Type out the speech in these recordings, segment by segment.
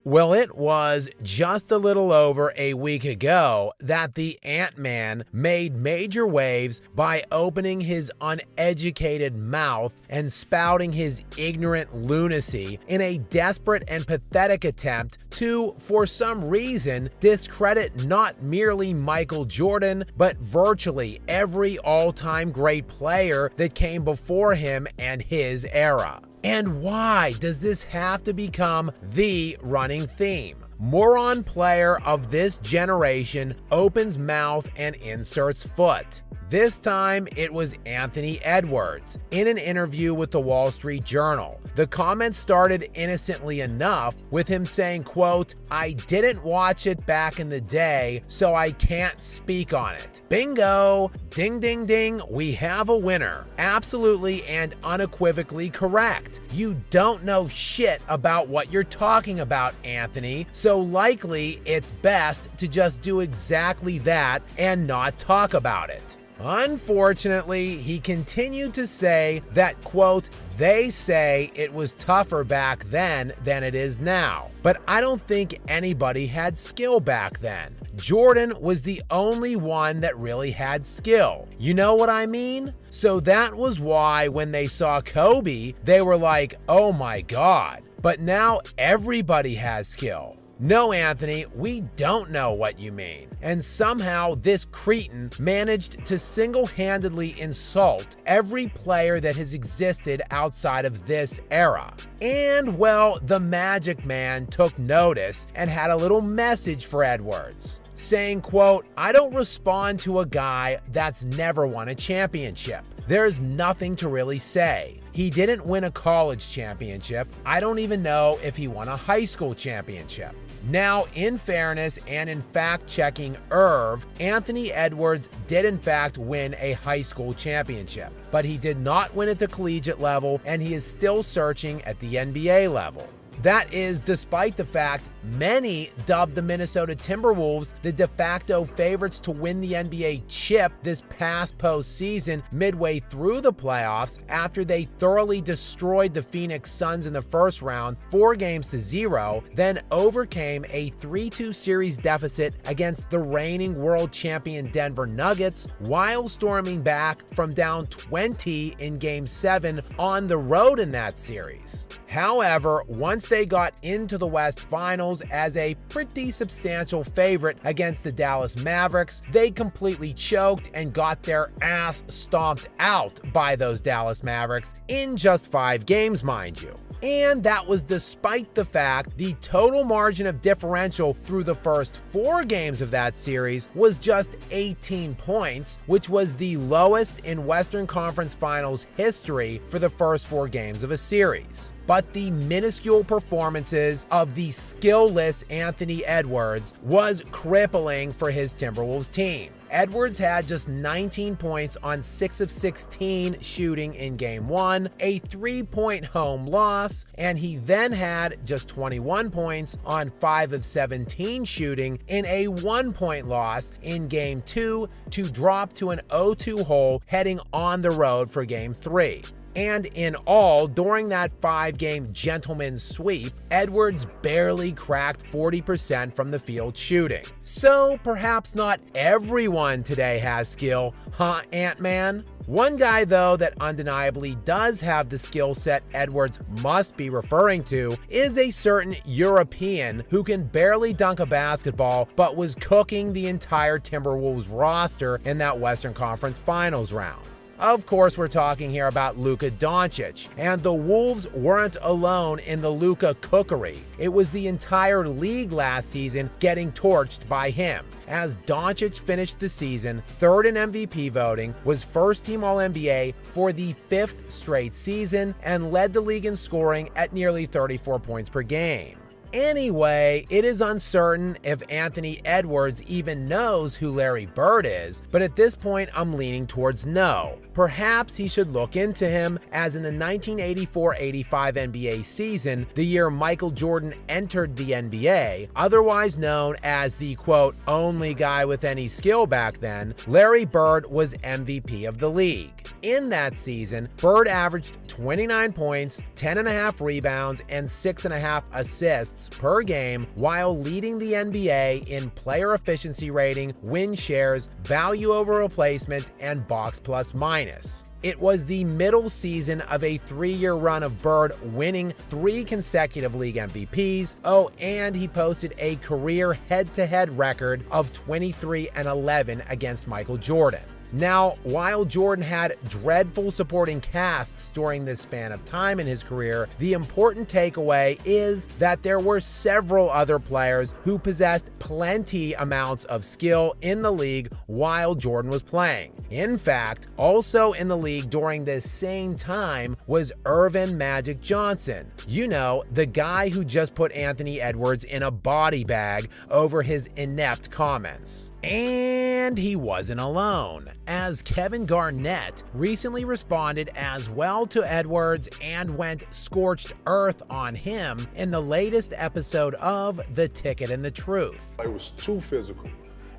Well, it was just a little over a week ago that the Ant-Man made major waves by opening his uneducated mouth and spouting his ignorant lunacy in a desperate and pathetic attempt to, for some reason, discredit not merely Michael Jordan, but virtually every all-time great player that came before him and his era. And why does this have to become the running theme? Moron player of this generation opens mouth and inserts foot. This time, it was Anthony Edwards in an interview with the Wall Street Journal. The comments started innocently enough with him saying, quote, "I didn't watch it back in the day, so I can't speak on it." Bingo! Ding, ding, ding, we have a winner. Absolutely and unequivocally correct. You don't know shit about what you're talking about, Anthony, so likely it's best to just do exactly that and not talk about it. Unfortunately, he continued to say that, quote, "They say it was tougher back then than it is now. But I don't think anybody had skill back then. Jordan was the only one that really had skill. You know what I mean?" So that was why when they saw Kobe, they were like, "Oh my God." But now everybody has skill. No, Anthony, we don't know what you mean. And somehow this cretin managed to single-handedly insult every player that has existed outside of this era. And, well, the Magic Man took notice and had a little message for Edwards, saying, quote, "I don't respond to a guy that's never won a championship. There's nothing to really say. He didn't win a college championship. I don't even know if he won a high school championship." Now, in fairness and in fact-checking Irv, Anthony Edwards did in fact win a high school championship, but he did not win at the collegiate level, and he is still searching at the NBA level. That is despite the fact many dubbed the Minnesota Timberwolves the de facto favorites to win the NBA chip this past postseason midway through the playoffs after they thoroughly destroyed the Phoenix Suns in the first round 4-0, then overcame a 3-2 series deficit against the reigning world champion Denver Nuggets while storming back from down 20 in Game 7 on the road in that series. However, once they got into the West Finals as a pretty substantial favorite against the Dallas Mavericks, they completely choked and got their ass stomped out by those Dallas Mavericks in just 5 games, mind you. And that was despite the fact the total margin of differential through the first 4 games of that series was just 18 points, which was the lowest in Western Conference Finals history for the first 4 games of a series. But the minuscule performances of the skill-less Anthony Edwards was crippling for his Timberwolves team. Edwards had just 19 points on 6 of 16 shooting in Game 1, a 3-point home loss, and he then had just 21 points on 5 of 17 shooting in a 1-point loss in Game 2 to drop to an 0-2 hole heading on the road for Game 3. And in all, during that 5-game gentleman's sweep, Edwards barely cracked 40% from the field shooting. So perhaps not everyone today has skill, huh, Ant-Man? One guy, though, that undeniably does have the skill set Edwards must be referring to is a certain European who can barely dunk a basketball but was cooking the entire Timberwolves roster in that Western Conference Finals round. Of course, we're talking here about Luka Doncic, and the Wolves weren't alone in the Luka cookery. It was the entire league last season getting torched by him, as Doncic finished the season 3rd in MVP voting, was first-team All-NBA for the 5th straight season, and led the league in scoring at nearly 34 points per game. Anyway, it is uncertain if Anthony Edwards even knows who Larry Bird is, but at this point I'm leaning towards no. Perhaps he should look into him, as in the 1984-85 NBA season, the year Michael Jordan entered the NBA, otherwise known as the quote, only guy with any skill back then, Larry Bird was MVP of the league. league. In that season, Bird averaged 29 points, 10.5 rebounds, and 6.5 assists per game, while leading the NBA in player efficiency rating, win shares, value over replacement, and box plus minus. It was the middle season of a 3-year run of Bird winning 3 consecutive league MVPs. Oh, and he posted a career head-to-head record of 23-11 against Michael Jordan. Now, while Jordan had dreadful supporting casts during this span of time in his career, the important takeaway is that there were several other players who possessed plenty amounts of skill in the league while Jordan was playing. In fact, also in the league during this same time was Earvin Magic Johnson. You know, the guy who just put Anthony Edwards in a body bag over his inept comments. And he wasn't alone, as Kevin Garnett recently responded as well to Edwards and went scorched earth on him in the latest episode of The Ticket and the Truth. It was too physical.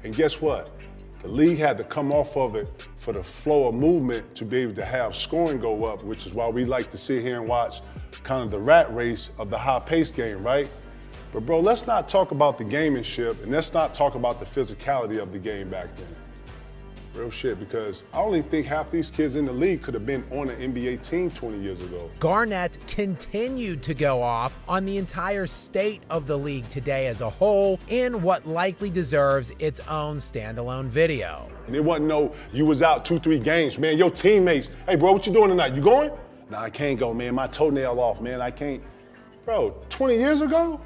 And guess what? The league had to come off of it for the flow of movement to be able to have scoring go up, which is why we like to sit here and watch kind of the rat race of the high-paced game, right? But bro, let's not talk about the gamemanship, and let's not talk about the physicality of the game back then. Real shit, because I only think half these kids in the league could have been on an NBA team 20 years ago. Garnett continued to go off on the entire state of the league today as a whole in what likely deserves its own standalone video. And it wasn't no, you was out 2-3 games, man, your teammates, hey bro, what you doing tonight? You going? Nah, I can't go, man, my toenail off, man, I can't. Bro, 20 years ago?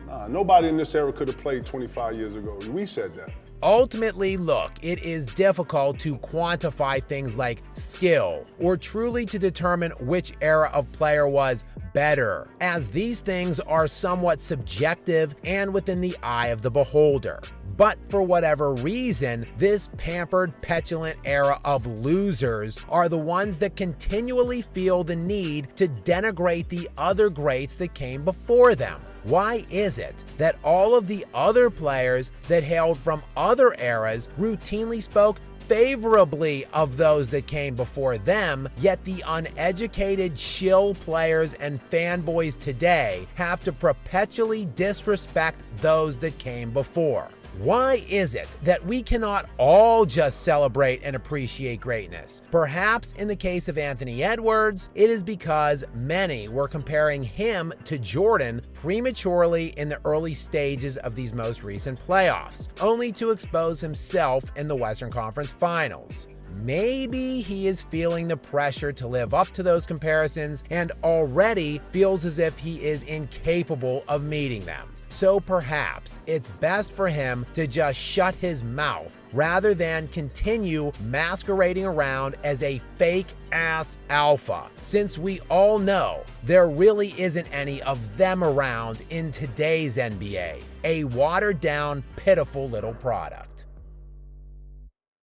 Nah, nobody in this era could have played 25 years ago. We said that. Ultimately, look, it is difficult to quantify things like skill or truly to determine which era of player was better, as these things are somewhat subjective and within the eye of the beholder. But for whatever reason, this pampered, petulant era of losers are the ones that continually feel the need to denigrate the other greats that came before them. Why is it that all of the other players that hailed from other eras routinely spoke favorably of those that came before them, yet the uneducated shill players and fanboys today have to perpetually disrespect those that came before? Why is it that we cannot all just celebrate and appreciate greatness? Perhaps in the case of Anthony Edwards, it is because many were comparing him to Jordan prematurely in the early stages of these most recent playoffs, only to expose himself in the Western Conference Finals. Maybe he is feeling the pressure to live up to those comparisons and already feels as if he is incapable of meeting them. So perhaps it's best for him to just shut his mouth rather than continue masquerading around as a fake-ass alpha, since we all know there really isn't any of them around in today's NBA, a watered-down, pitiful little product.